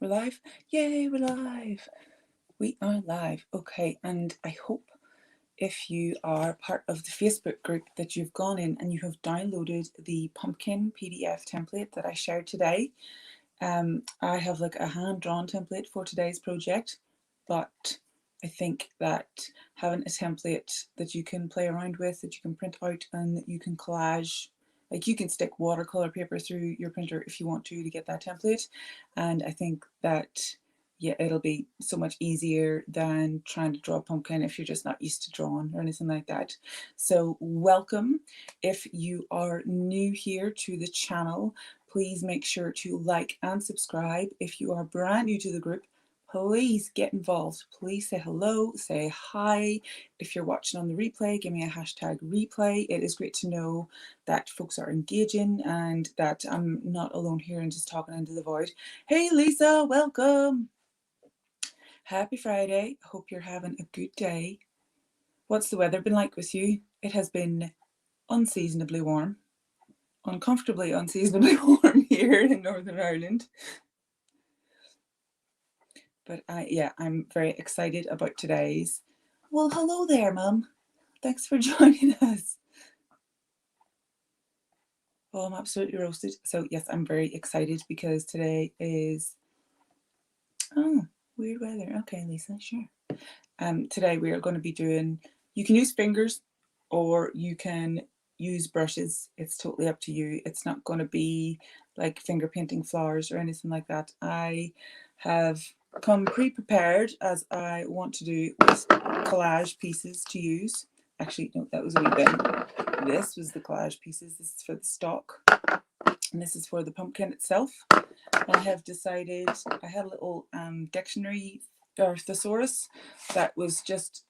We're live? Yay, we're live. We are live. Okay, and I hope if you are part of the Facebook group that you've gone in and you have downloaded the pumpkin PDF template that I shared today. I have like a hand-drawn template for today's project, but I think that having a template that you can play around with, that you can print out and that you can collage, like you can stick watercolor paper through your printer if you want to get that template. And I think that, yeah, it'll be so much easier than trying to draw a pumpkin if you're just not used to drawing or anything like that. So welcome. If you are new here to the channel, please make sure to like and subscribe. If you are brand new to the group, please get involved. Please say hello, say hi. If you're watching on the replay, give me a hashtag replay. It is great to know that folks are engaging and that I'm not alone here and just talking into the void. Hey Lisa, welcome. Happy Friday. Hope you're having a good day. What's the weather been like with you? It has been unseasonably warm. Uncomfortably unseasonably warm here in Northern Ireland. But I'm very excited about today's. Well, hello there, Mum. Thanks for joining us. Oh, I'm absolutely roasted. So yes, I'm very excited because today is weird weather. Okay, Lisa, sure. Today we are going to be doing. You can use fingers, or you can use brushes. It's totally up to you. It's not going to be like finger painting flowers or anything like that. I have come pre-prepared as I want to do with collage pieces to use. Actually, no, that was a wee bin. This was the collage pieces. This is for the stock, and this is for the pumpkin itself. And I have decided, I had a little dictionary or thesaurus that was just,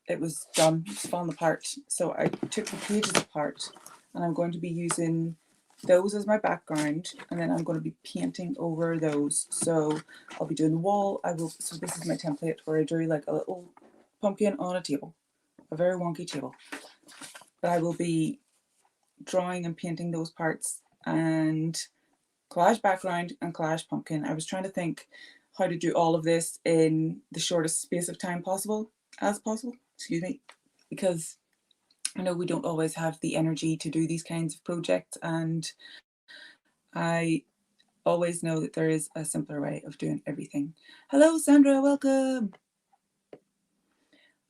it was done, it was falling apart. So I took the pages apart and I'm going to be using those as my background, and then I'm going to be painting over those. So I'll be doing the wall. So this is my template where I drew like a little pumpkin on a table, a very wonky table. But I will be drawing and painting those parts, and collage background and collage pumpkin. I was trying to think how to do all of this in the shortest space of time possible, excuse me, because I know we don't always have the energy to do these kinds of projects, and I always know that there is a simpler way of doing everything. Hello, Sandra, welcome.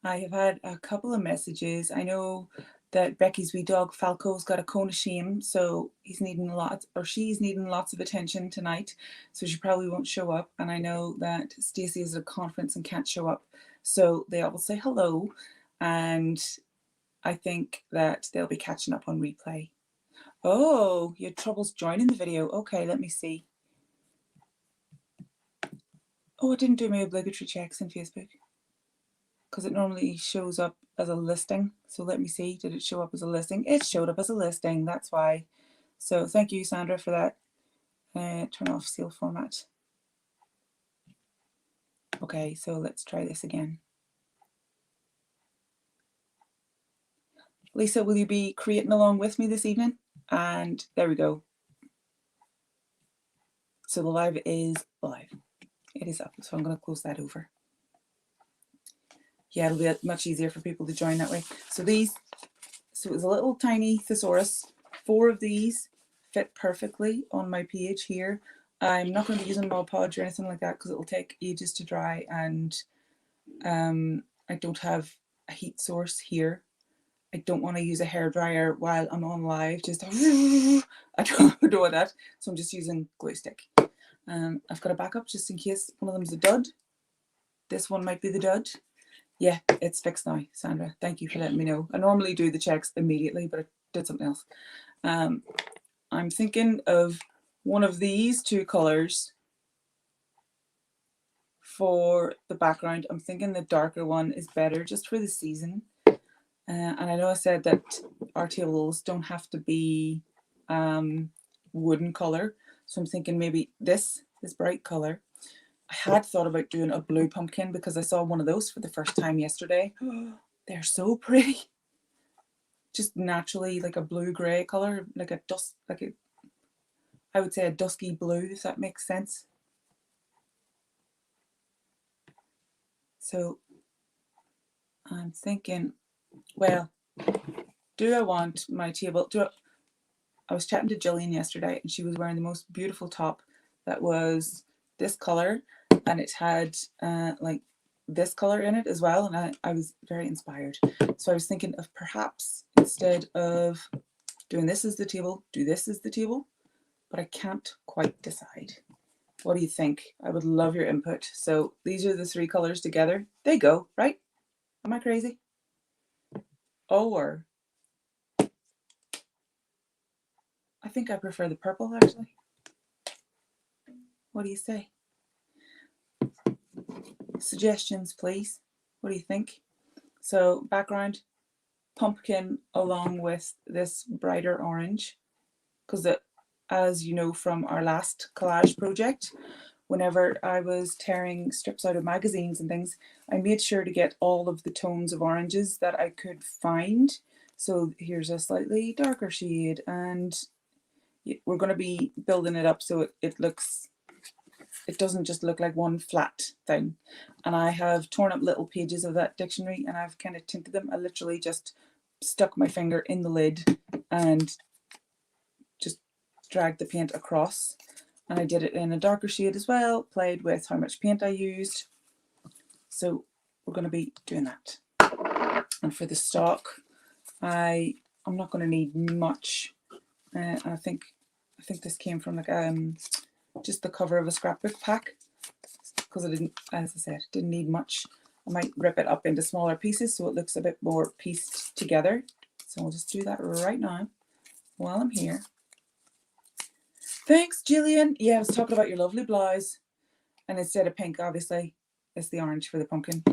I have had a couple of messages. I know that Becky's wee dog Falco's got a cone of shame, so he's needing she's needing lots of attention tonight, so she probably won't show up. And I know that Stacey is at a conference and can't show up, so they all will say hello, and I think that they'll be catching up on replay. Oh, you had troubles joining the video. Okay, let me see. Oh, I didn't do my obligatory checks in Facebook because it normally shows up as a listing. So let me see, did it show up as a listing? It showed up as a listing, that's why. So thank you, Sandra, for that. Turn off seal format. Okay, so let's try this again. Lisa, will you be creating along with me this evening? And there we go. So the live is live. It is up, so I'm going to close that over. Yeah, it'll be much easier for people to join that way. So it was a little tiny thesaurus. 4 of these fit perfectly on my page here. I'm not going to be using Mod Podge or anything like that because it will take ages to dry, and I don't have a heat source here. I don't want to use a hairdryer while I'm on live. Just I don't want that, so I'm just using glue stick. I've got a backup just in case one of them's a dud. This one might be the dud. Yeah, it's fixed now, Sandra. Thank you for letting me know. I normally do the checks immediately, but I did something else. I'm thinking of one of these 2 colours for the background. I'm thinking the darker one is better just for the season. And I know I said that our tables don't have to be wooden colour. So I'm thinking maybe this bright colour. I had thought about doing a blue pumpkin because I saw one of those for the first time yesterday. They're so pretty. Just naturally like a blue-grey colour, like a I would say a dusky blue, if that makes sense. So I'm thinking, well, do I want my table? I was chatting to Jillian yesterday, and she was wearing the most beautiful top that was this color, and it had like this color in it as well, and I was very inspired. So I was thinking of perhaps instead of doing this as the table, do this as the table, but I can't quite decide. What do you think? I would love your input. So these are the three colors together. They go, right? Am I crazy? Or I think I prefer the purple actually. What do you say? Suggestions, please. What do you think? So background, pumpkin along with this brighter orange, because as you know from our last collage project, whenever I was tearing strips out of magazines and things, I made sure to get all of the tones of oranges that I could find. So here's a slightly darker shade, and we're going to be building it up so it doesn't just look like one flat thing. And I have torn up little pages of that dictionary and I've kind of tinted them. I literally just stuck my finger in the lid and just dragged the paint across. And I did it in a darker shade as well, played with how much paint I used. So we're going to be doing that. And for the stock, I'm not going to need much. I think this came from like just the cover of a scrapbook pack, because I didn't, as I said, didn't need much. I might rip it up into smaller pieces so it looks a bit more pieced together. So I'll just do that right now while I'm here. Thanks, Jillian. Yeah, I was talking about your lovely blouse. And instead of pink, obviously, it's the orange for the pumpkin.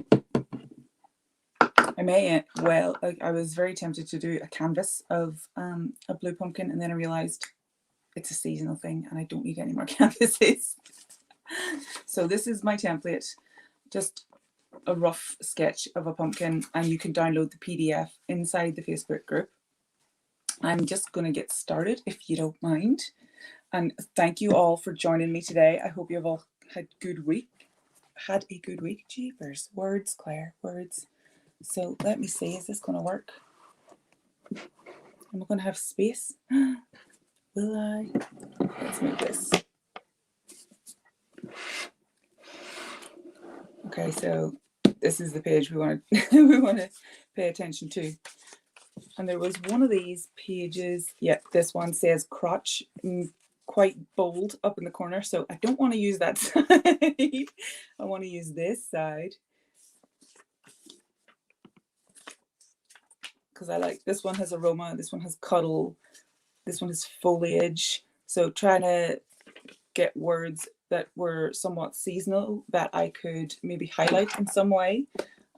I may, well, I was very tempted to do a canvas of a blue pumpkin, and then I realised it's a seasonal thing and I don't need any more canvases. So this is my template, just a rough sketch of a pumpkin, and you can download the PDF inside the Facebook group. I'm just going to get started if you don't mind. And thank you all for joining me today. I hope you have all had a good week. Jeepers. Words, Claire, words. So let me see, is this going to work? Am I going to have space? Will I? Let's move this. Okay, so this is the page we want to pay attention to. And there was one of these pages, yeah, this one says crotch, quite bold up in the corner, so I don't want to use that side. I want to use this side, because I like, this one has aroma, this one has cuddle, this one has foliage. So trying to get words that were somewhat seasonal that I could maybe highlight in some way.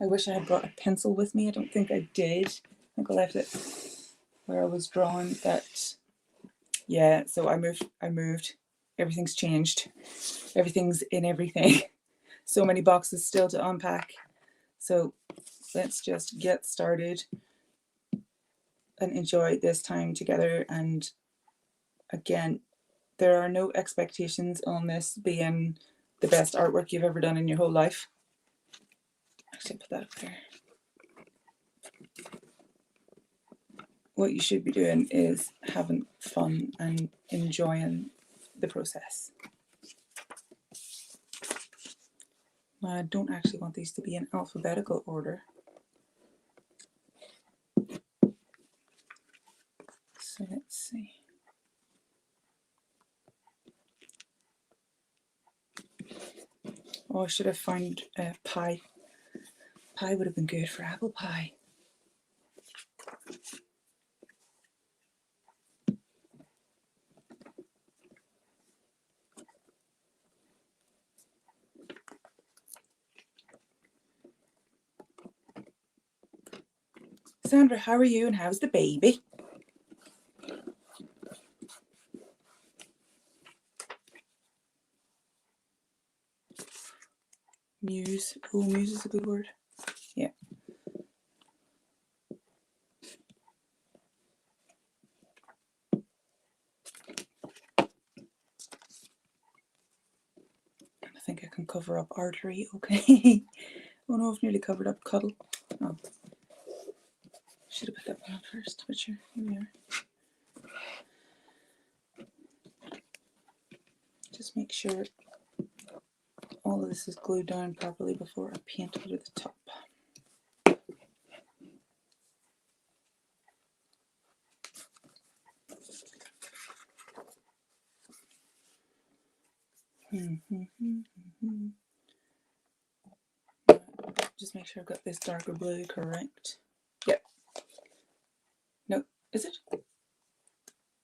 I wish I had brought a pencil with me. I don't think I did. I think I left it where I was drawing that. Yeah, so I moved. Everything's changed. Everything's in everything. So many boxes still to unpack. So let's just get started and enjoy this time together. And again, there are no expectations on this being the best artwork you've ever done in your whole life. Actually, put that up there. What you should be doing is having fun and enjoying the process. I don't actually want these to be in alphabetical order. So let's see. Oh, I should have found pie. Pie would have been good for apple pie. Sandra, how are you and how's the baby? Muse. Oh, muse is a good word. Yeah. I think I can cover up artery. Okay. Oh no, I've nearly covered up Cuddle. Oh. Should have put that one on first, but sure, here we are. Just make sure all of this is glued down properly before I paint over the top. Just make sure I've got this darker blue correct. Yep. No, is it?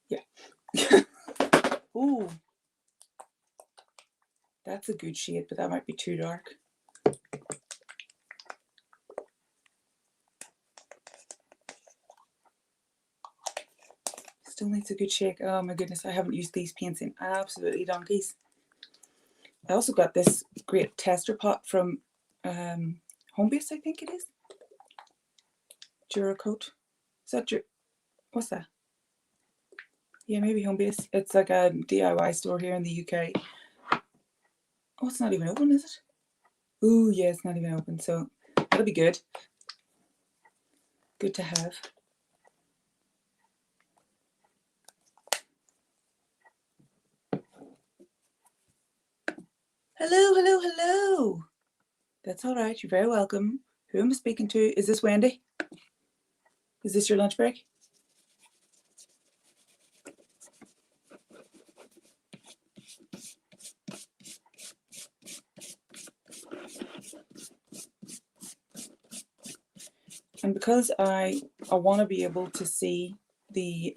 Yeah. Ooh. That's a good shade, but that might be too dark. Still needs a good shake. Oh my goodness, I haven't used these paints in absolutely donkeys. I also got this great tester pot from Homebase, I think it is. Duracoat. Is that what's that? Yeah, maybe Homebase. It's like a DIY store here in the UK. Oh, it's not even open, is it? Ooh, yeah, it's not even open, so that'll be good. Good to have. Hello, hello, hello. That's all right. You're very welcome. Who am I speaking to? Is this Wendy? Is this your lunch break? And because I want to be able to see the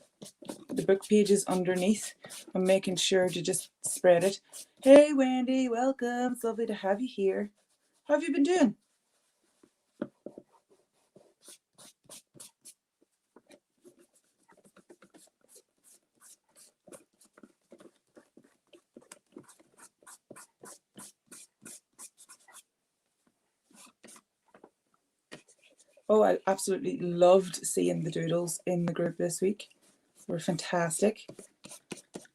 book pages underneath, I'm making sure to just spread it. Hey Wendy, welcome. It's lovely to have you here. How have you been doing? Oh, I absolutely loved seeing the doodles in the group this week. They were fantastic.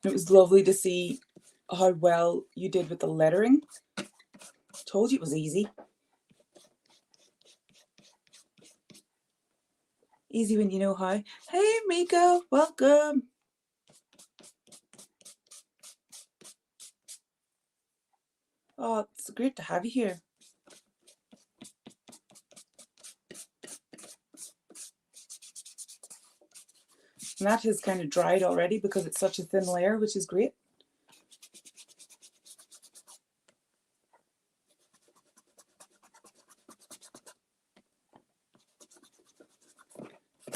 It was lovely to see how well you did with the lettering. Told you it was easy. Easy when you know how. Hey Miko, welcome. Oh, it's great to have you here. And that has kind of dried already because it's such a thin layer, which is great.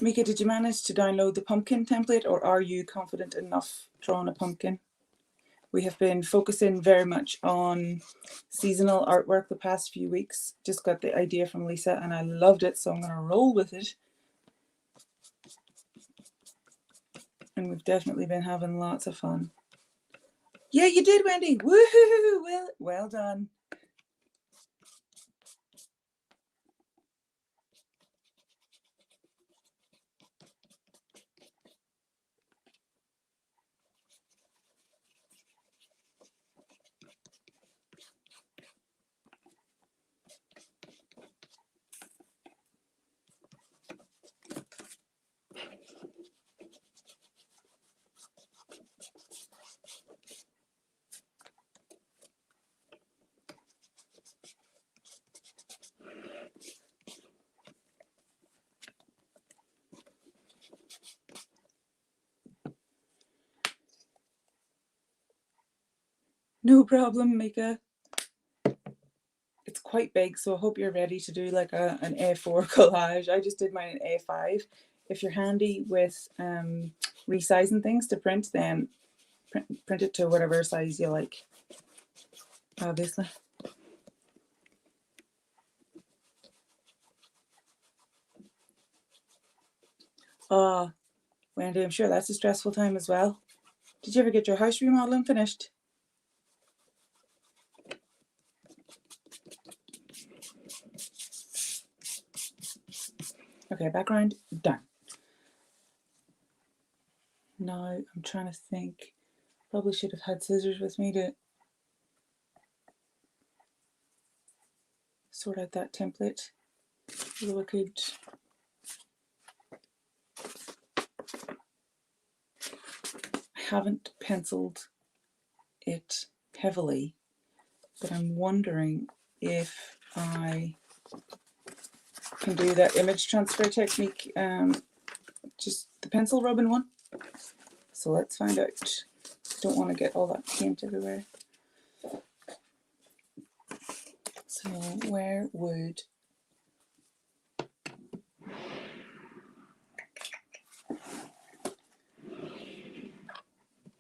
Mika, did you manage to download the pumpkin template, or are you confident enough drawing a pumpkin? We have been focusing very much on seasonal artwork the past few weeks. Just got the idea from Lisa and I loved it, so I'm going to roll with it. And we've definitely been having lots of fun. Yeah, you did, Wendy. Woohoo! Well done. No problem, Mika. It's quite big, so I hope you're ready to do like an A4 collage. I just did mine in A5. If you're handy with resizing things to print, then print it to whatever size you like, obviously. Oh, Wendy, I'm sure that's a stressful time as well. Did you ever get your house remodeling finished? Okay, background done. Now I'm trying to think. Probably should have had scissors with me to sort out that template. Although I could I haven't penciled it heavily, but I'm wondering if I can do that image transfer technique, just the pencil rubbing one. So let's find out. Don't want to get all that paint everywhere. So where would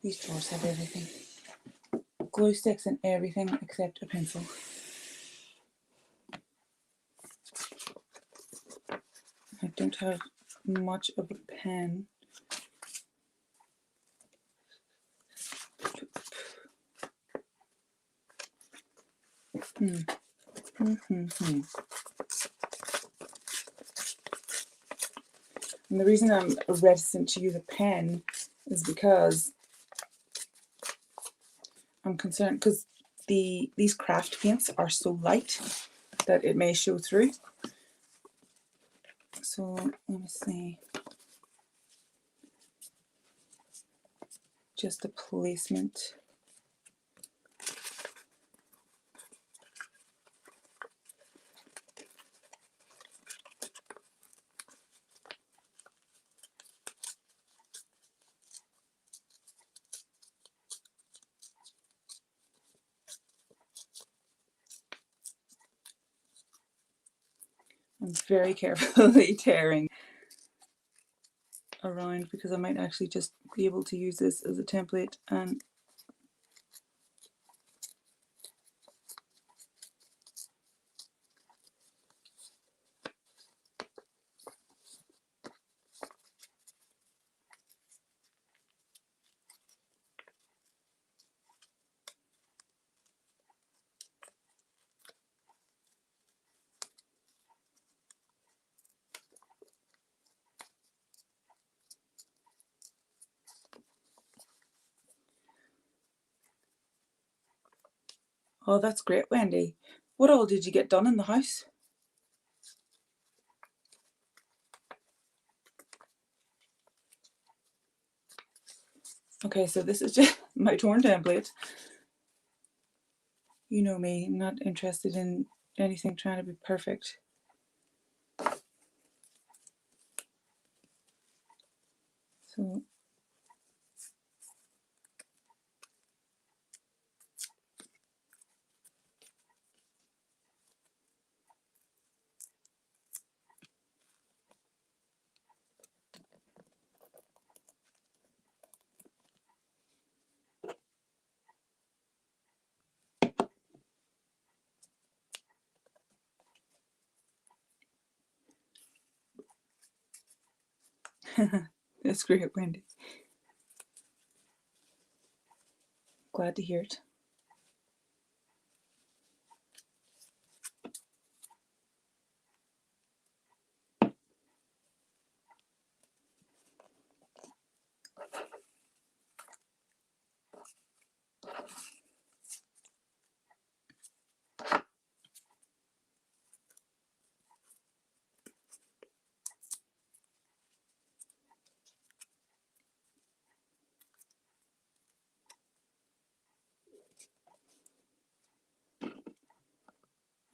these drawers have everything? Glue sticks and everything except a pencil. I don't have much of a pen. And the reason I'm reticent to use a pen is because I'm concerned, because these craft paints are so light that it may show through. So let me see. Just a placement. I'm very carefully tearing around because I might actually just be able to use this as a template. And oh, that's great, Wendy. What all did you get done in the house? Okay, so this is just my torn template. You know me, I'm not interested in anything trying to be perfect. So that's great, Wendy. Glad to hear it.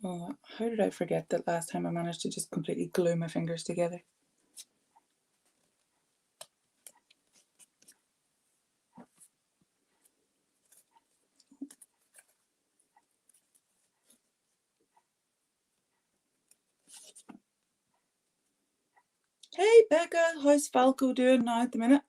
Oh, how did I forget that last time I managed to just completely glue my fingers together? Hey Becca, how's Falco doing now at the minute?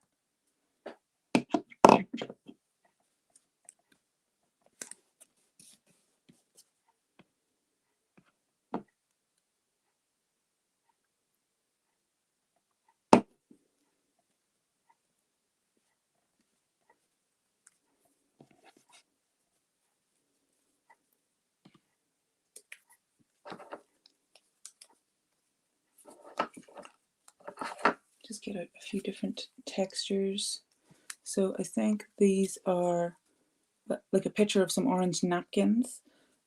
Just get out a few different textures. So I think these are like a picture of some orange napkins.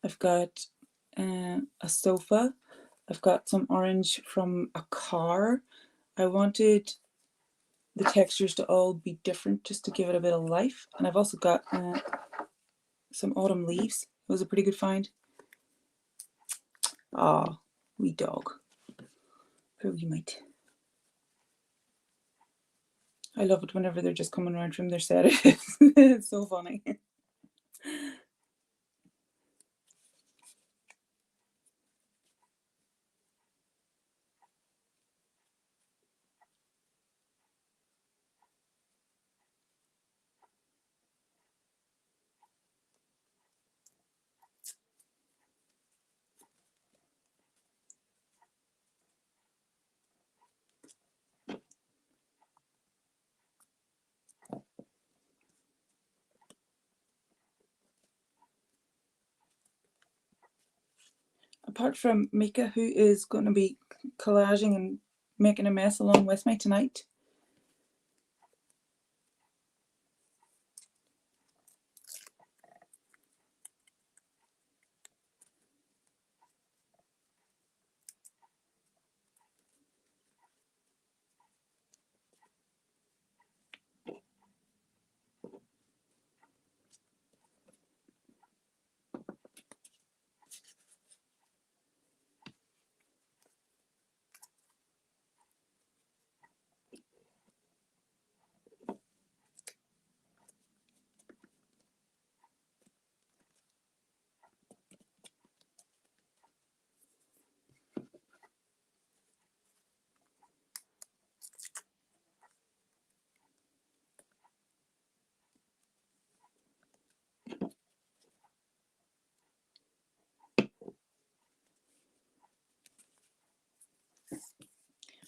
I've got a sofa. I've got some orange from a car. I wanted the textures to all be different just to give it a bit of life. And I've also got some autumn leaves. It was a pretty good find. Ah, wee dog. Poor wee mate. I love it whenever they're just coming around from their set. It's so funny. Apart from Mika, who is going to be collaging and making a mess along with me tonight.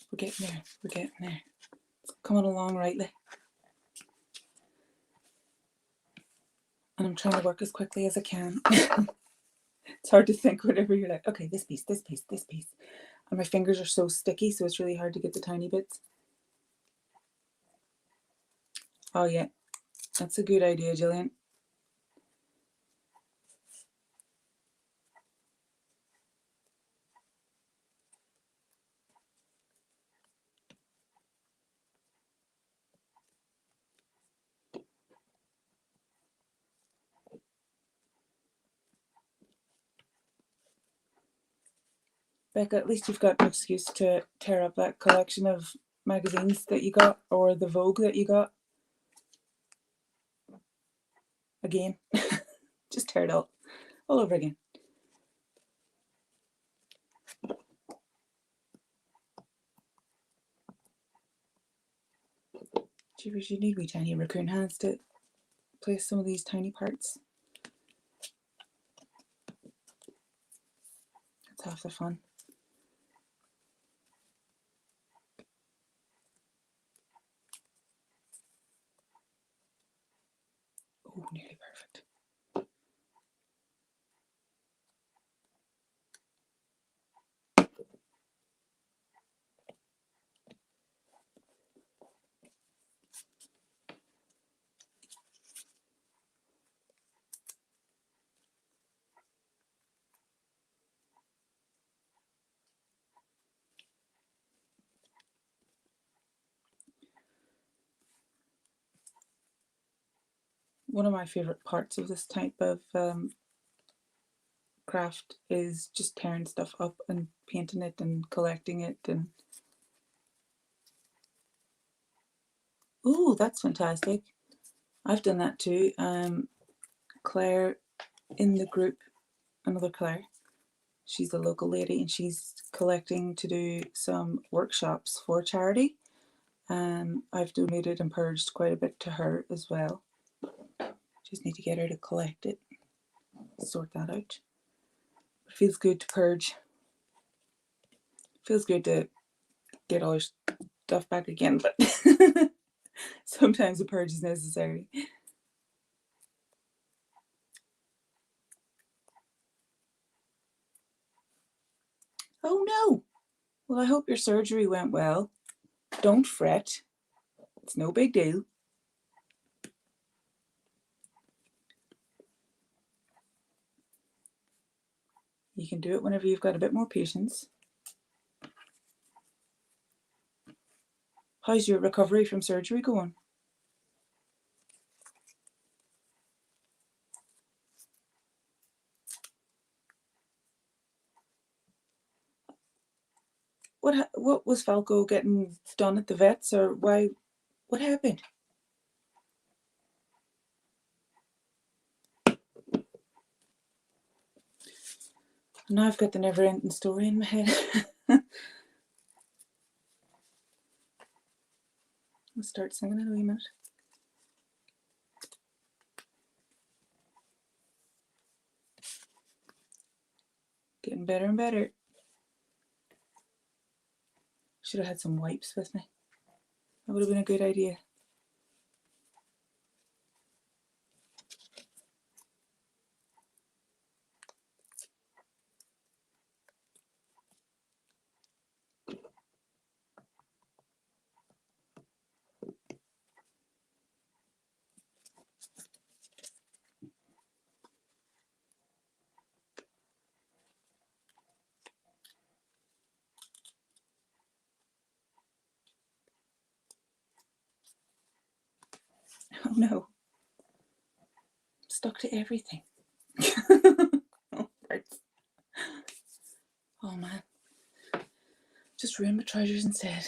We're getting there. We're getting there. It's coming along rightly. And I'm trying to work as quickly as I can. It's hard to think whenever you're like, okay, this piece, this piece, this piece. And my fingers are so sticky, so it's really hard to get the tiny bits. Oh yeah, that's a good idea, Gillian. Becca, at least you've got an excuse to tear up that collection of magazines that you got, or the Vogue that you got. Again. Just tear it up all over again. Jeepers, you need wee tiny raccoon hands to place some of these tiny parts. That's half the fun. Oh, nearly perfect. One of my favourite parts of this type of craft is just tearing stuff up and painting it and collecting it. And oh, that's fantastic. I've done that too. Claire in the group, another Claire, she's a local lady and she's collecting to do some workshops for charity. I've donated and purged quite a bit to her as well. Just need to get her to collect it, sort that out. It feels good to purge. It feels good to get all your stuff back again, but sometimes a purge is necessary. Oh no! Well, I hope your surgery went well. Don't fret. It's no big deal. You can do it whenever you've got a bit more patience. How's your recovery from surgery going? What was Falco getting done at the vets, or why? What happened? Now I've got the never-ending story in my head. I'll start singing in a wee minute. Getting better and better. Should have had some wipes with me. That would have been a good idea. Oh no. I'm stuck to everything. Oh man. Just ruined my trousers instead.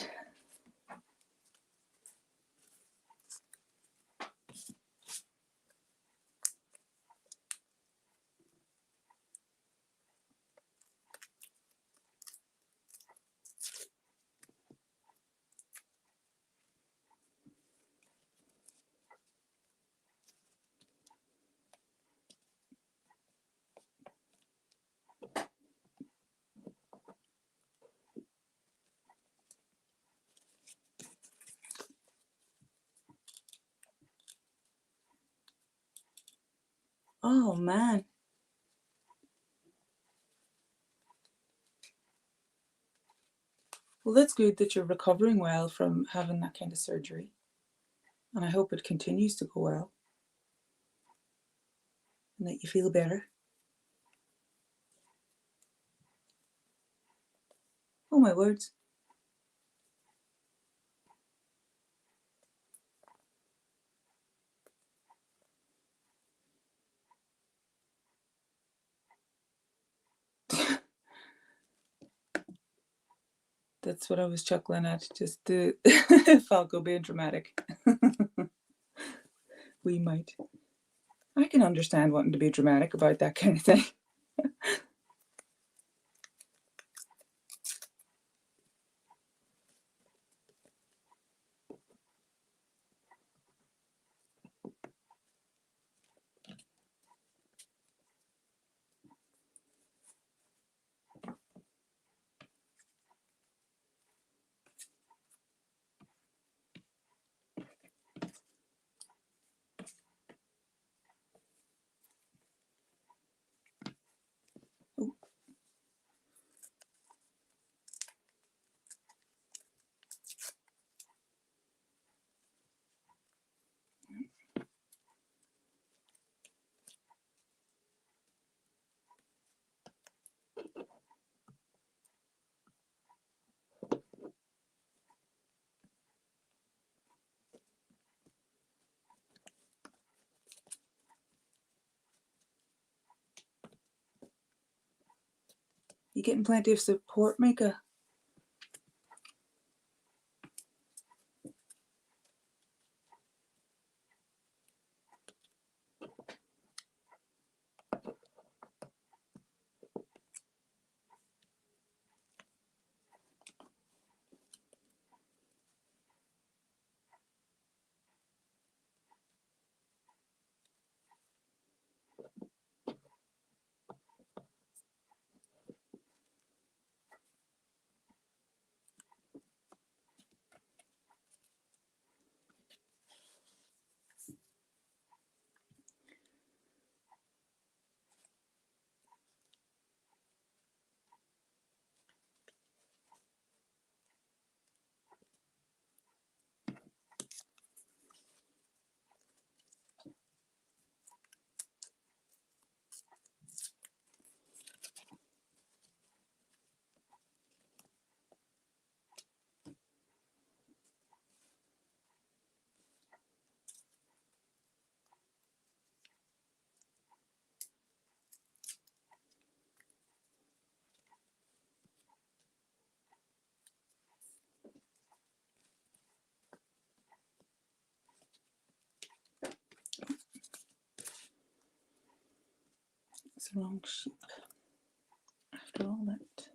Oh man. Well, that's good that you're recovering well from having that kind of surgery. And I hope it continues to go well. And that you feel better. Oh my words. That's what I was chuckling at, just the Falco being dramatic. We might. I can understand wanting to be dramatic about that kind of thing. Oh. You getting plenty of support, Mika? It's the wrong sheep after all that.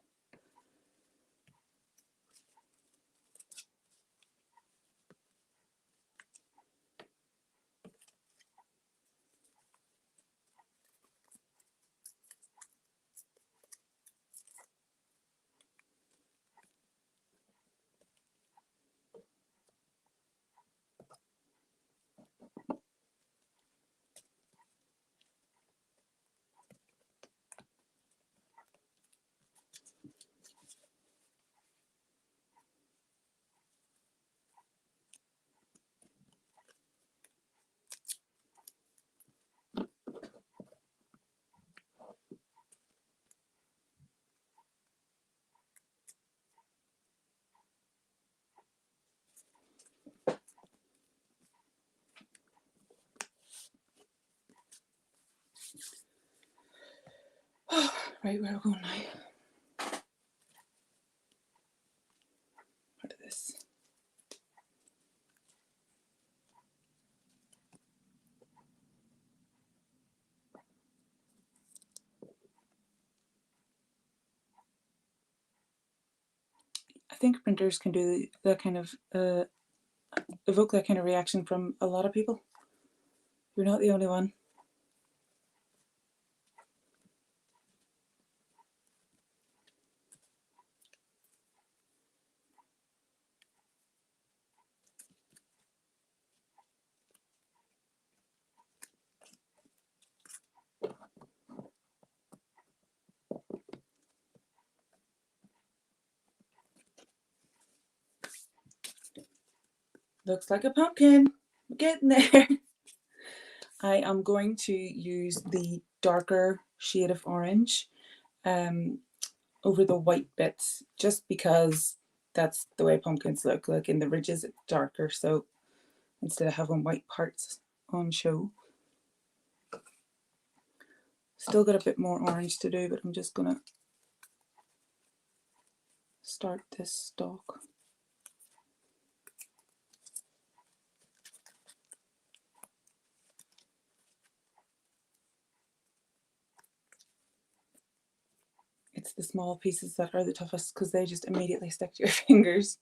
Right, where are we going now? What is this? I think printers can do that kind of evoke that kind of reaction from a lot of people. You're not the only one. Looks like a pumpkin. We're getting there. I am going to use the darker shade of orange over the white bits, just because that's the way pumpkins look. Like in the ridges, it's darker. So instead of having white parts on show. Still got a bit more orange to do, but I'm just gonna start this stalk. It's the small pieces that are the toughest because they just immediately stick to your fingers.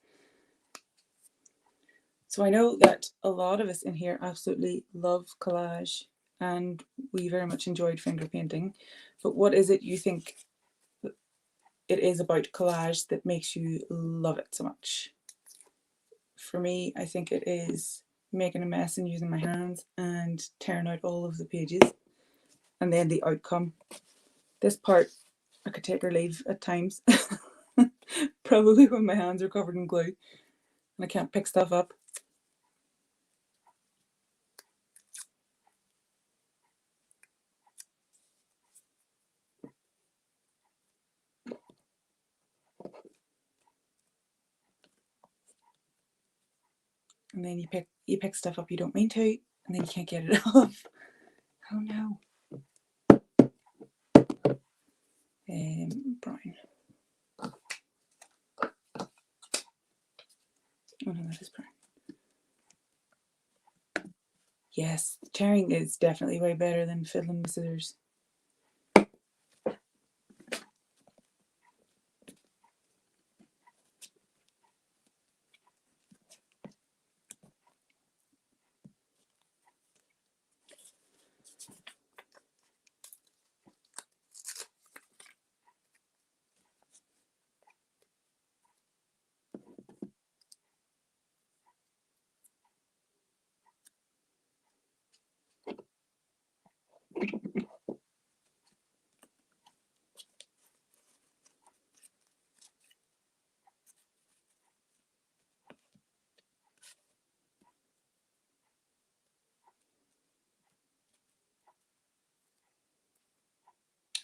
So I know that a lot of us in here absolutely love collage and we very much enjoyed finger painting, but what is it you think it is about collage that makes you love it so much? For me, I think it is making a mess and using my hands and tearing out all of the pages, and then the outcome. This part I could take or leave at times. Probably when my hands are covered in glue and I can't pick stuff up. And then you pick stuff up you don't mean to, and then you can't get it off. Oh no. Brown. Oh no, that is brown. Yes, tearing is definitely way better than fiddling with scissors.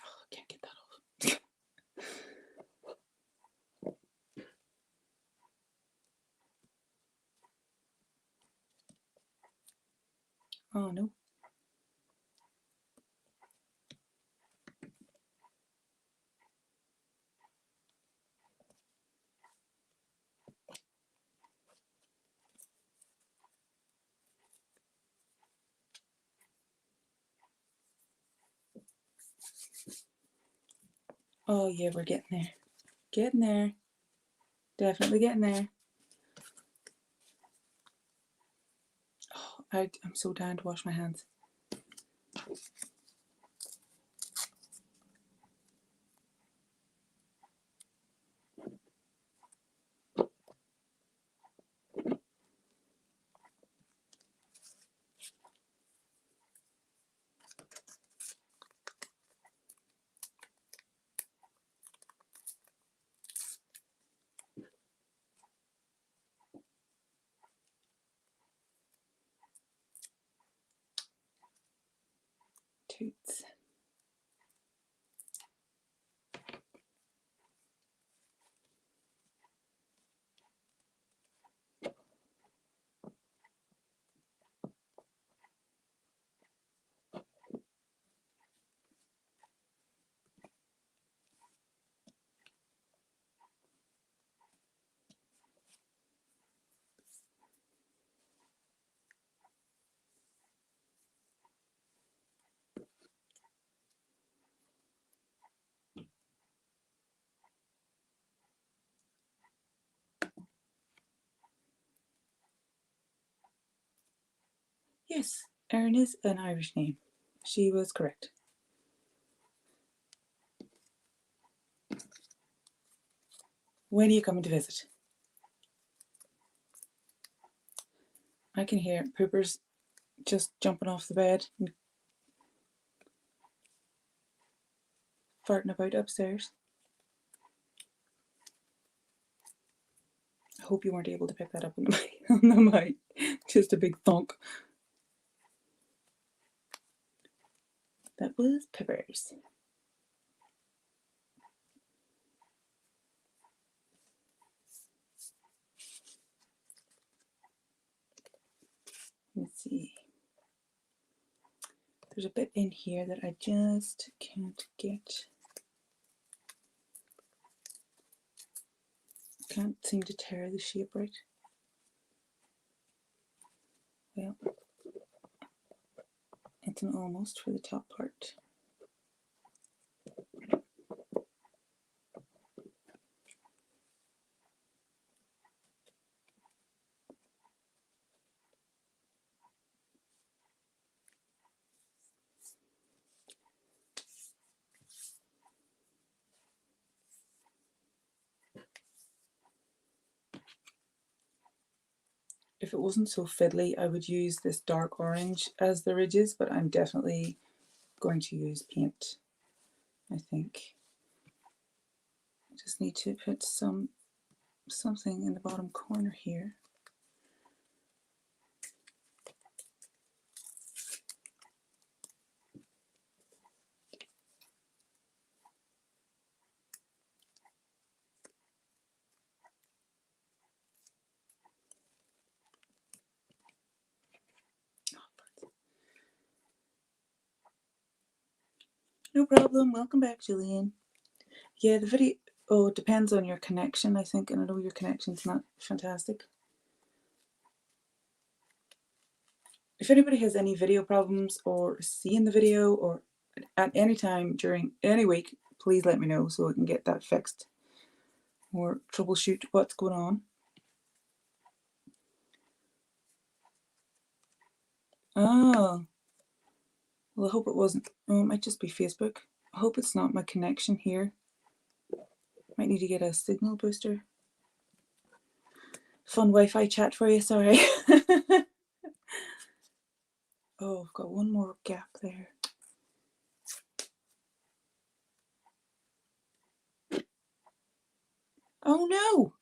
Oh, I can't get that off. Oh no. Oh yeah, we're getting there. Getting there. Definitely getting there. Oh, I'm so down to wash my hands. Toots. Yes, Erin is an Irish name. She was correct. When are you coming to visit? I can hear Poopers just jumping off the bed and farting about upstairs. I hope you weren't able to pick that up on the mic. Just a big thunk. That was Peppers. Let's see. There's a bit in here that I just can't get. Can't seem to tear the shape right. Well, it's an almost for the top part. If it wasn't so fiddly, I would use this dark orange as the ridges, but I'm definitely going to use paint, I think. I just need to put something in the bottom corner here. No problem. Welcome back, Julian. Yeah, the video, it depends on your connection, I think, and I know your connection's not fantastic. If anybody has any video problems or seeing the video or at any time during any week, please let me know so I can get that fixed or troubleshoot what's going on. Oh, well, I hope it wasn't. Oh, it might just be Facebook. I hope it's not my connection here. Might need to get a signal booster. Fun Wi-Fi chat for you, sorry. Oh, I've got one more gap there. Oh no!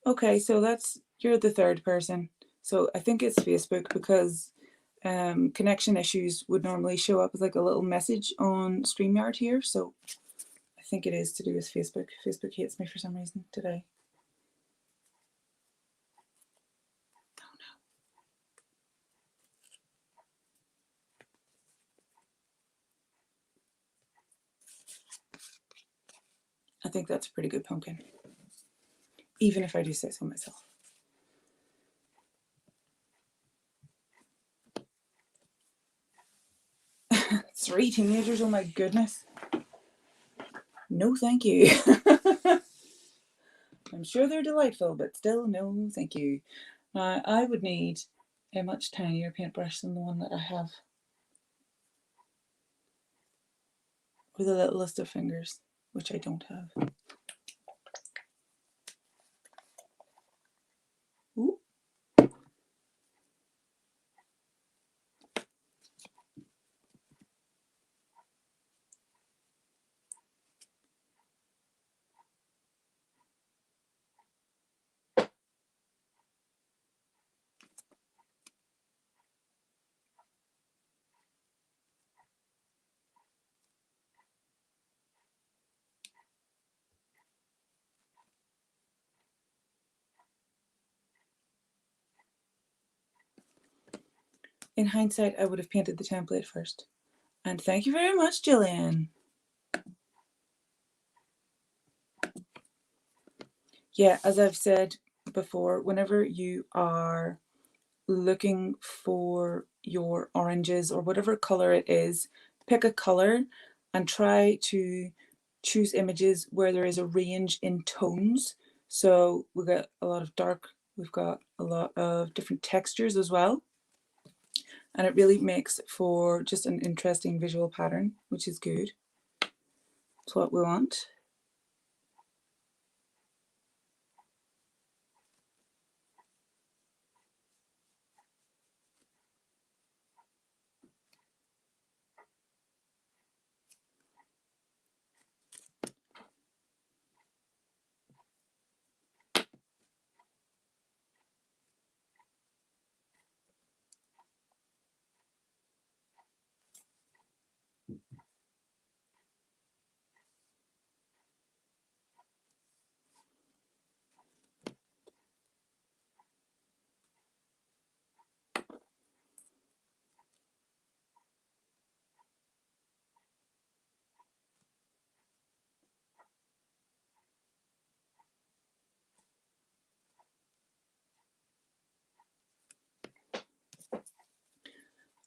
Okay, so you're the third person. So I think it's Facebook because connection issues would normally show up as like a little message on StreamYard here. So I think it is to do with Facebook. Facebook hates me for some reason today. Oh no. I think that's a pretty good pumpkin. Even if I do say so myself. 3 teenagers, oh my goodness. no thank you. I'm sure they're delightful, but still no thank you. I would need a much tinier paintbrush than the one that I have, with a littlest of fingers, which I don't have. Ooh. In hindsight, I would have painted the template first. And thank you very much, Jillian. Yeah, as I've said before, whenever you are looking for your oranges or whatever color it is, pick a color and try to choose images where there is a range in tones. So we've got a lot of dark, we've got a lot of different textures as well. And it really makes for just an interesting visual pattern, which is good. It's what we want.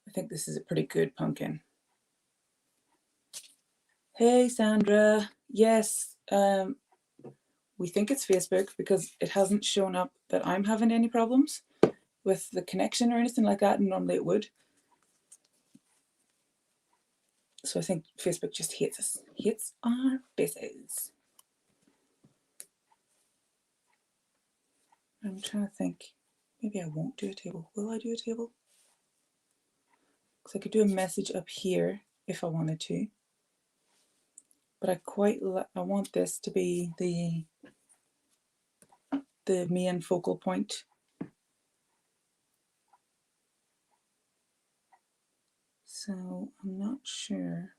I think this is a pretty good pumpkin. Hey, Sandra. Yes, we think it's Facebook because it hasn't shown up that I'm having any problems with the connection or anything like that, and normally it would. So I think Facebook just hates us, hates our faces. I'm trying to think. Maybe I won't do a table. Will I do a table? Because I could do a message up here if I wanted to. But I want this to be the main focal point. So I'm not sure.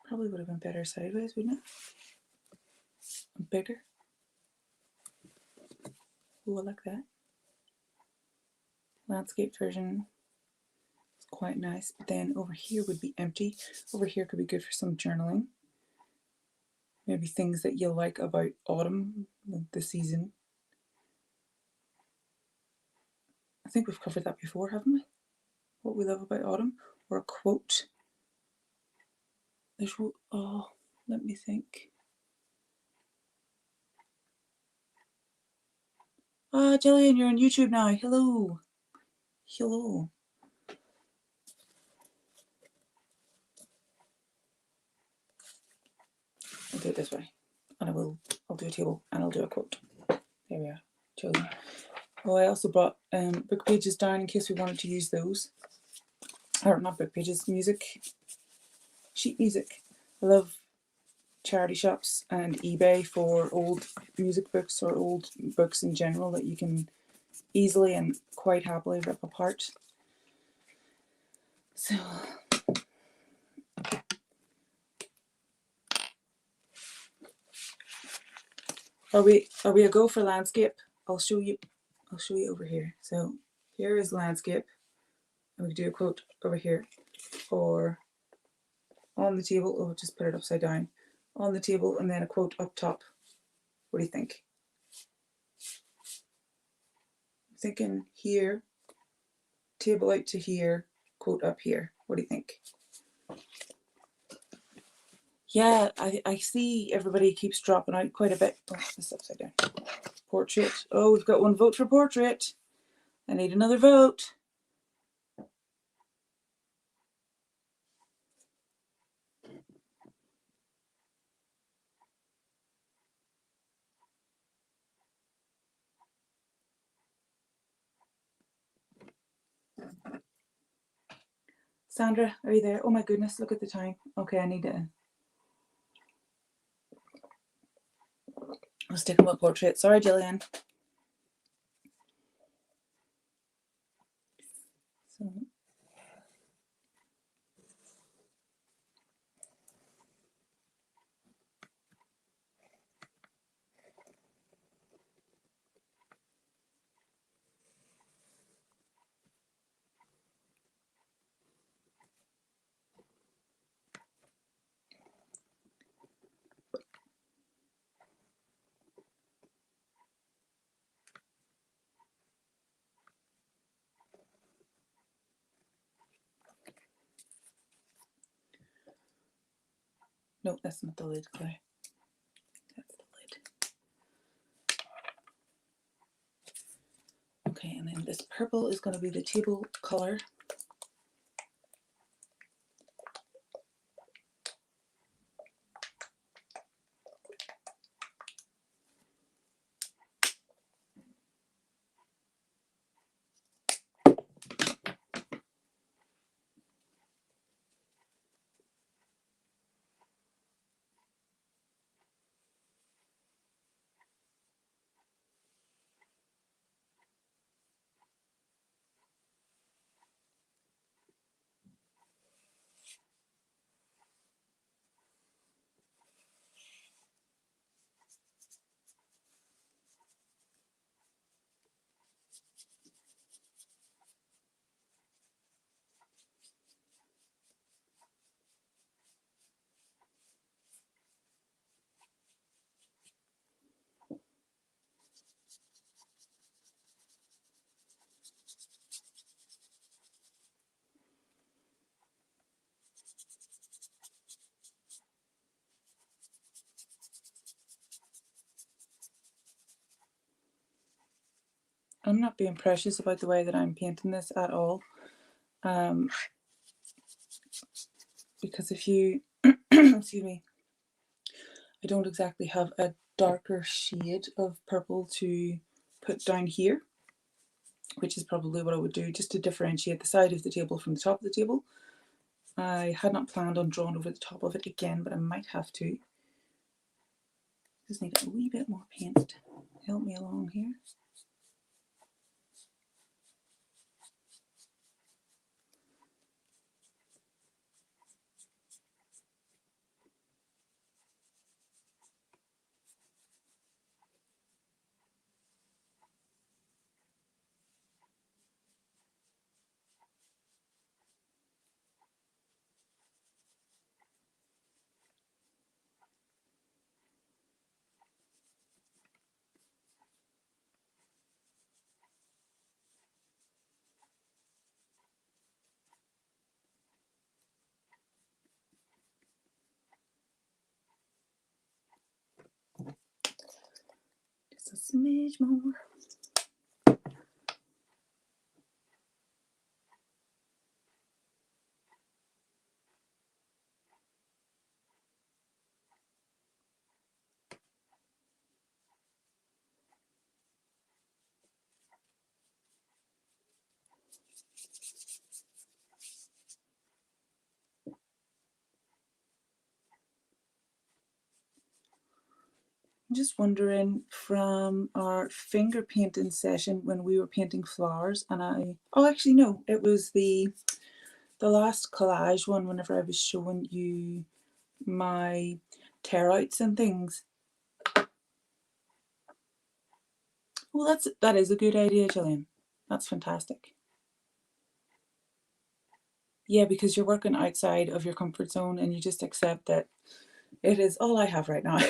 Probably would have been better sideways, wouldn't it? And bigger. Ooh, I like that. Landscape version is quite nice, but then over here would be empty. Over here could be good for some journaling. Maybe things that you like about autumn, the season. I think we've covered that before, haven't we? What we love about autumn, or a quote. There's, oh, let me think. Ah, Jillian, you're on YouTube now. Hello. Hello. I'll do it this way. And I'll do a table and I'll do a quote. There we are. Jillian. Oh, I also brought book pages down in case we wanted to use those. Or not book pages, music. Sheet music. I love charity shops and eBay for old music books or old books in general that you can easily and quite happily rip apart. So are we a go for landscape? I'll show you over here. So here is landscape, and we do a quote over here, or on the table. Oh, just put it upside down on the table, and then a quote up top. What do you think? I'm thinking here table out to here, quote up here. What do you think? Yeah, I see everybody keeps dropping out quite a bit. Oh, this upside down. Portrait. Oh, we've got one vote for portrait. I need another vote. Sandra, are you there? Oh my goodness, look at the time. Okay, I need to. I'm sticking with portrait. Sorry, Jillian. So. No, that's not the lid, Claire. That's the lid. Okay, and then this purple is going to be the table color. I'm not being precious about the way that I'm painting this at all. Because if you, excuse me, I don't exactly have a darker shade of purple to put down here, which is probably what I would do just to differentiate the side of the table from the top of the table. I had not planned on drawing over the top of it again, but I might have to. Just need a wee bit more paint to help me along here. Just a smidge more. I'm just wondering, from our finger painting session when we were painting flowers, and oh actually no, it was the last collage one, whenever I was showing you my tear outs and things. Well, that is a good idea, Gillian. That's fantastic. Yeah, because you're working outside of your comfort zone and you just accept that it is all I have right now.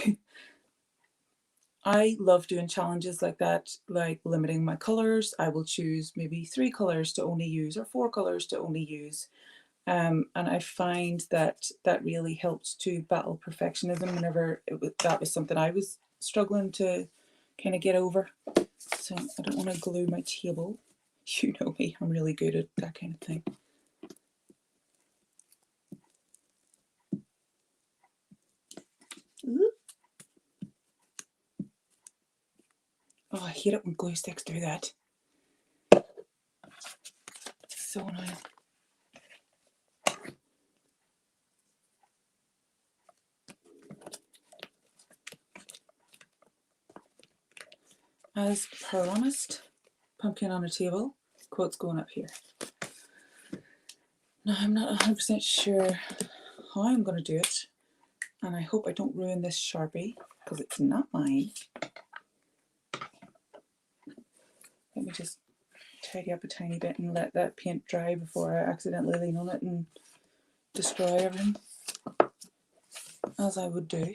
I love doing challenges like that, like limiting my colours. I will choose maybe 3 colours to only use or 4 colours to only use. And I find that that really helps to battle perfectionism whenever that was something I was struggling to kind of get over. So I don't want to glue my table. You know me, I'm really good at that kind of thing. Oh, I hate it when glue sticks do that. It's so annoying. As promised, pumpkin on a table, quotes going up here. Now I'm not 100% sure how I'm going to do it, and I hope I don't ruin this Sharpie because it's not mine. Let me just tidy up a tiny bit and let that paint dry before I accidentally lean on it and destroy everything, as I would do.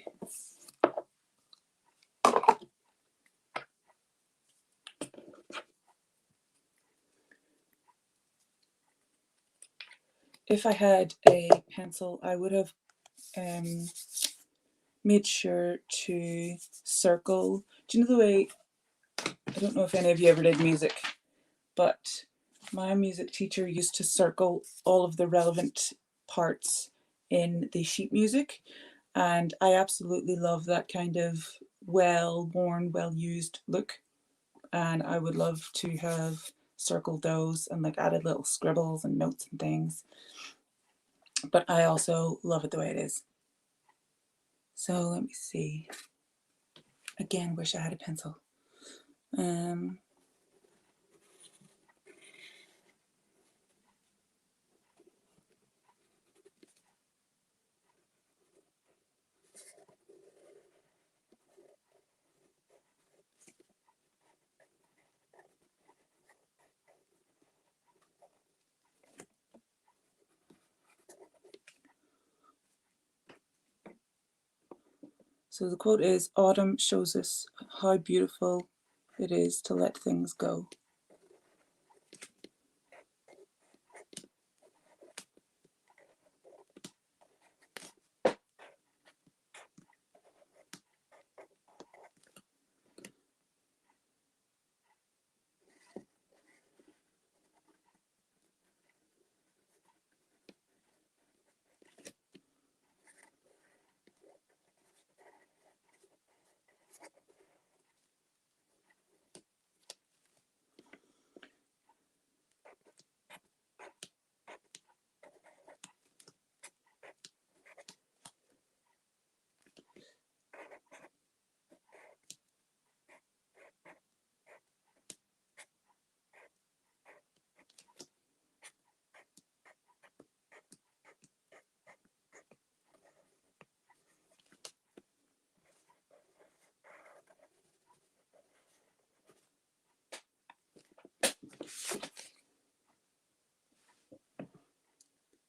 If I had a pencil, I would have made sure to circle. Do you know the way, I don't know if any of you ever did music, but my music teacher used to circle all of the relevant parts in the sheet music, and I absolutely love that kind of well-worn, well-used look, and I would love to have circled those and like added little scribbles and notes and things, but I also love it the way it is. So let me see. Again, wish I had a pencil. So the quote is, "Autumn shows us how beautiful it is to let things go."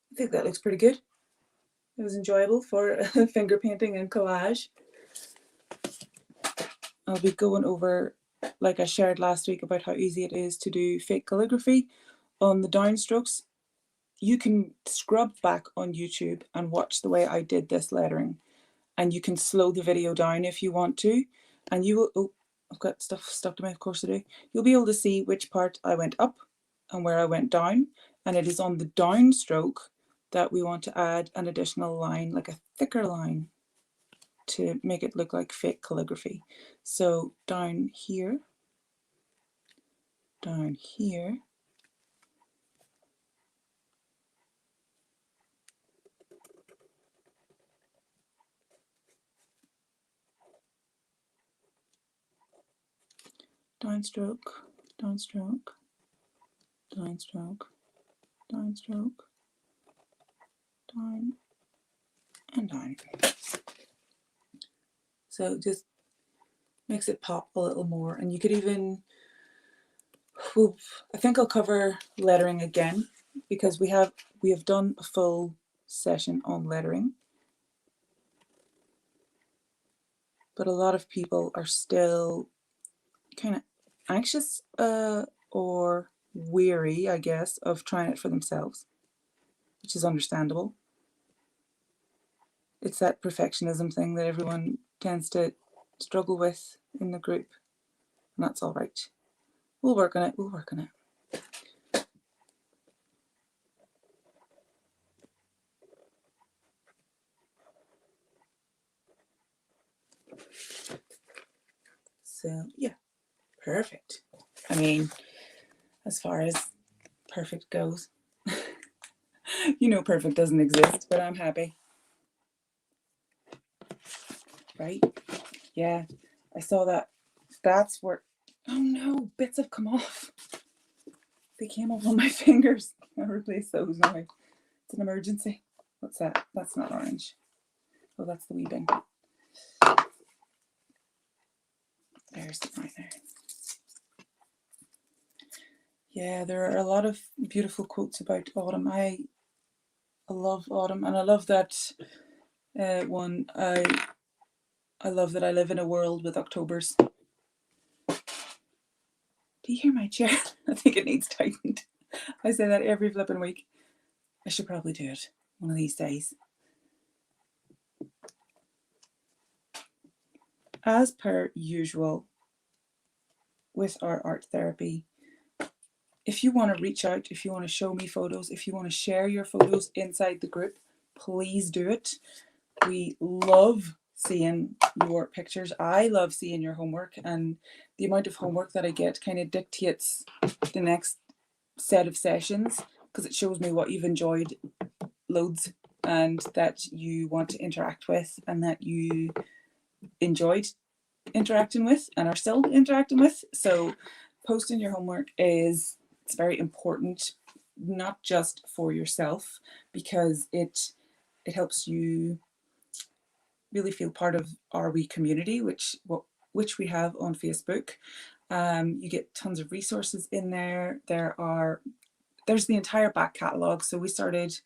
I think that looks pretty good. It was enjoyable for finger painting and collage. I'll be going over, like I shared last week, about how easy it is to do fake calligraphy on the downstrokes. You can scrub back on YouTube and watch the way I did this lettering, and you can slow the video down if you want to, and you will, oh, I've got stuff stuck to my course to do. You'll be able to see which part I went up and where I went down, and it is on the downstroke that we want to add an additional line, like a thicker line, to make it look like fake calligraphy. So down here, down here, downstroke, downstroke, downstroke, downstroke, down, and down. So just makes it pop a little more. And you could even, I think I'll cover lettering again, because we have done a full session on lettering. but a lot of people are still kind of anxious or weary, I guess, of trying it for themselves, which is understandable. It's that perfectionism thing that everyone tends to struggle with in the group, and that's all right. We'll work on it. We'll work on it. So yeah, perfect. I mean, as far as perfect goes, you know, perfect doesn't exist, but I'm happy. Right? Yeah, I saw that. That's where, oh no, bits have come off. They came off on my fingers. I'll replace those now. It's an emergency. What's that? That's not orange. Oh, that's the wee bin. There's right there. Yeah, there are a lot of beautiful quotes about autumn. I love autumn, and I love that one. I love that I live in a world with Octobers. Do you hear my chair? I think it needs tightened. I say that every flipping week. I should probably do it one of these days. As per usual with our art therapy, if you want to reach out, if you want to show me photos, if you want to share your photos inside the group, please do it. We love seeing your pictures. I love seeing your homework, and the amount of homework that I get kind of dictates the next set of sessions, because it shows me what you've enjoyed loads and that you want to interact with and that you enjoyed interacting with and are still interacting with. So posting your homework it's very important, not just for yourself, because it helps you really feel part of our wee community, which we have on Facebook. You get tons of resources in there. There's the entire back catalogue. So we started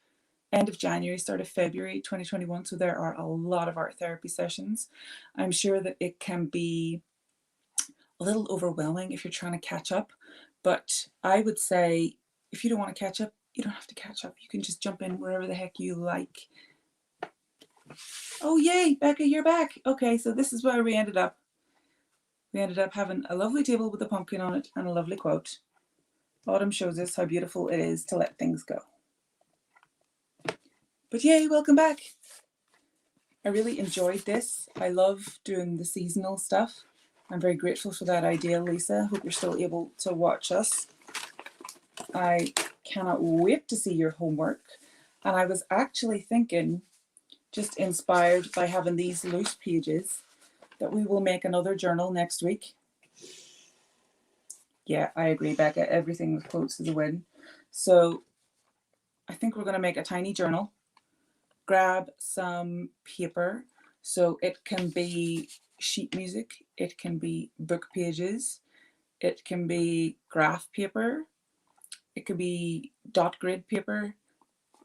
end of January, start of February 2021. So there are a lot of art therapy sessions. I'm sure that it can be a little overwhelming if you're trying to catch up, but I would say if you don't want to catch up, you don't have to catch up. You can just jump in wherever the heck you like. Oh yay, Becca, you're back. Okay, so this is where we ended up. We ended up having a lovely table with a pumpkin on it and a lovely quote. Autumn shows us how beautiful it is to let things go. But yay, welcome back. I really enjoyed this. I love doing the seasonal stuff. I'm very grateful for that idea, Lisa. Hope you're still able to watch us. I cannot wait to see your homework. And I was actually thinking, just inspired by having these loose pages, that we will make another journal next week. Yeah, I agree, Becca. Everything with quotes is a win. So I think we're going to make a tiny journal. Grab some paper. So it can be sheet music. It can be book pages. It can be graph paper. It could be dot grid paper.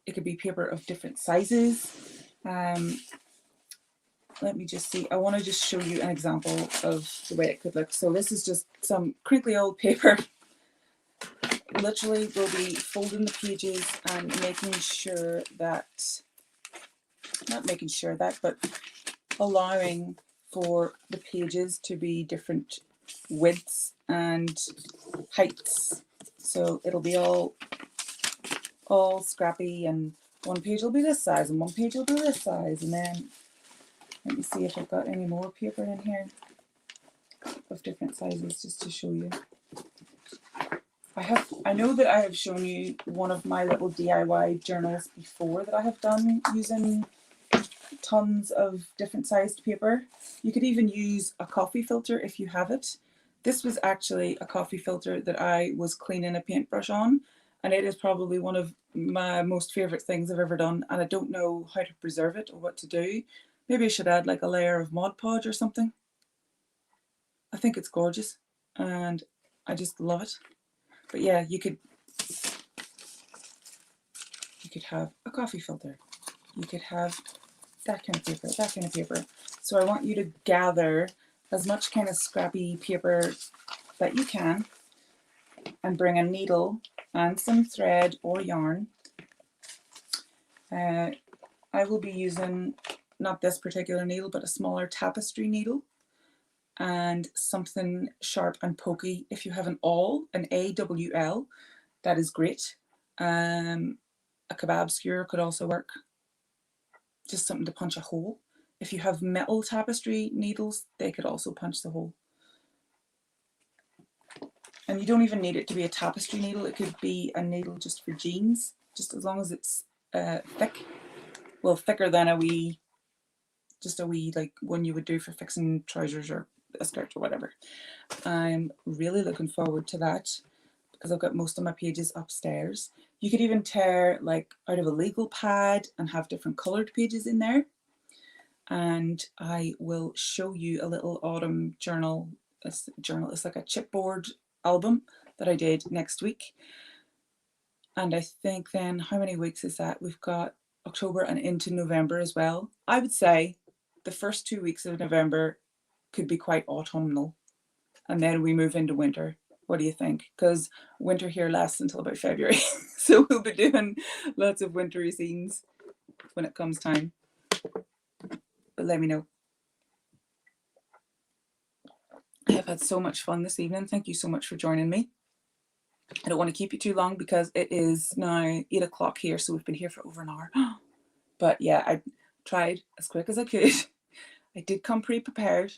It could be paper of different sizes. Let me just see. I want to just show you an example of the way it could look. So this is just some crinkly old paper. Literally, we'll be folding the pages and making sure that, not making sure that, but allowing for the pages to be different widths and heights. So it'll be all scrappy, and one page will be this size and one page will be this size. And then let me see if I've got any more paper in here of different sizes just to show you. I know that I have shown you one of my little DIY journals before that I have done using tons of different sized paper. You could even use a coffee filter if you have it. This was actually a coffee filter that I was cleaning a paintbrush on, and it is probably one of my most favorite things I've ever done, and I don't know how to preserve it or what to do. Maybe I should add like a layer of Mod Podge or something. I think it's gorgeous and I just love it. But yeah, you could have a coffee filter. You could have that kind of paper, that kind of paper. So I want you to gather as much kind of scrappy paper that you can and bring a needle and some thread or yarn. I will be using not this particular needle, but a smaller tapestry needle, and something sharp and pokey. If you have an awl, an AWL, that is great. A kebab skewer could also work. Just something to punch a hole. If you have metal tapestry needles, they could also punch the hole. And you don't even need it to be a tapestry needle. It could be a needle just for jeans, just as long as it's thick. Well, thicker than a wee, just a wee like one you would do for fixing trousers or a skirt or whatever. I'm really looking forward to that because I've got most of my pages upstairs. You could even tear like out of a legal pad and have different coloured pages in there. And I will show you a little autumn journal. It's like a chipboard album that I did next week. And I think then, how many weeks is that? We've got October and into November as well. I would say the first 2 weeks of November could be quite autumnal, and then we move into winter. What do you think? Because winter here lasts until about February. So we'll be doing lots of wintry scenes when it comes time. But let me know. I have had so much fun this evening. Thank you so much for joining me. I don't want to keep you too long because it is now 8 o'clock here, so we've been here for over an hour. But yeah, I tried as quick as I could. I did come pre-prepared.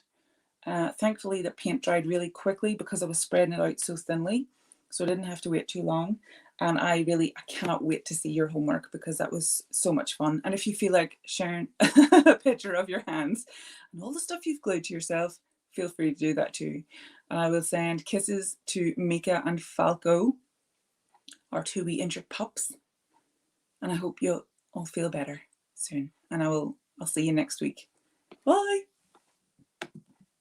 Thankfully, the paint dried really quickly because I was spreading it out so thinly, so I didn't have to wait too long. And I cannot wait to see your homework because that was so much fun. And if you feel like sharing a picture of your hands and all the stuff you've glued to yourself, feel free to do that too. And I will send kisses to Mika and Falco, our two wee injured pups. And I hope you'll all feel better soon. And I'll see you next week. Bye.